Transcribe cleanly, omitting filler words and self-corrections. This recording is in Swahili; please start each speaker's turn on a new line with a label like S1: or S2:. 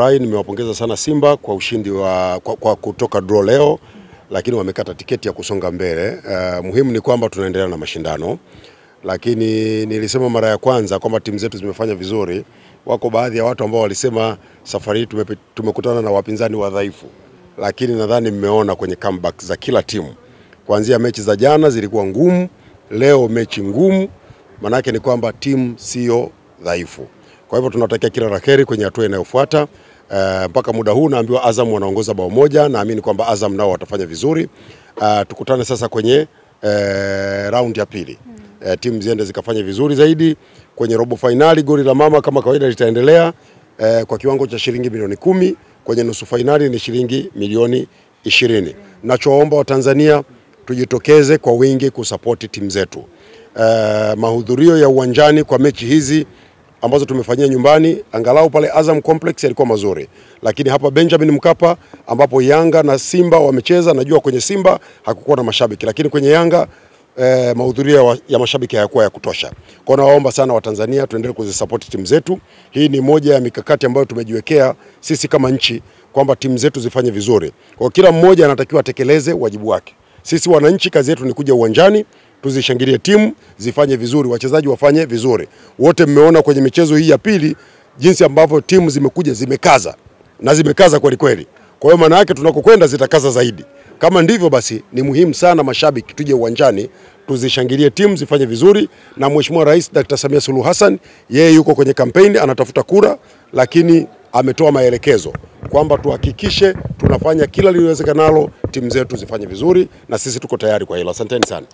S1: nimefurahi, nimewapongeza sana Simba kwa ushindi kwa kutoka draw leo, lakini wamekata tiketi ya kusonga mbele. Muhimu ni kwamba tunaendelea na mashindano. Lakini nilisema mara ya kwanza kwamba timu zetu zimefanya vizuri. Wako baadhi ya watu ambao walisema safari hii tumekutana na wapinzani wadhaifu. Lakini nadhani mmeona kwenye comeback za kila timu. Kuanzia mechi za jana zilikuwa ngumu, leo mechi ngumu. Manake ni kwamba timu sio dhaifu. Kwa hivyo tunatakia kila laheri kwenye hatua inayofuata. Mpaka muda huu naambiwa Azam wanaongoza bao moja, naamini kwamba Azam nao watafanya vizuri. Tukutane sasa kwenye round ya pili. Timu ziende zikafanya vizuri zaidi. Kwenye robo finali goli la mama kama kawaida litaendelea kwa kiwango cha shilingi milioni 10. Kwenye nusu finali ni shilingi milioni 20. Nachoomba wa Tanzania tujitokeze kwa wingi kusapoti timu zetu. Mahudhurio ya uwanjani kwa mechi hizi ambazo tumefanyia nyumbani, angalau pale Azam Complex yalikuwa mazuri. Lakini hapa Benjamin Mkapa ambapo Yanga na Simba wamecheza, najua kwenye Simba hakukuwa na mashabiki, lakini kwenye Yanga mahudhurio ya mashabiki hayakuwa ya kutosha. Kwa nawaomba sana wa Tanzania tuendelee kuzisupport timu zetu. Hii ni moja ya mikakati ambayo tumejiwekea sisi kama nchi kwamba timu zetu zifanye vizuri. Kwa kila mmoja anatakiwa atekeleze wajibu wake. Sisi wananchi kazi yetu ni kuja uwanjani, tuzishangilie timu zifanye vizuri, wachezaji wafanye vizuri. Wote mmeona kwenye michezo hii ya pili jinsi ambavyo timu zimekuja zimekaza na zimekaza kweli kweli. Kwa hiyo maana yake tunakokwenda zitakaza zaidi. Kama ndivyo basi ni muhimu sana mashabiki tuje uwanjani tuzishangilie timu zifanye vizuri, na Mheshimiwa Rais Dr. Samia Suluhu Hassan yeye yuko kwenye kampeni anatafuta kura, lakini ametoa maelekezo kwamba tuhakikishe tunafanya kila liwezekanalo timu zetu zifanye vizuri, na sisi tuko tayari kwa hilo. Asanteni sana.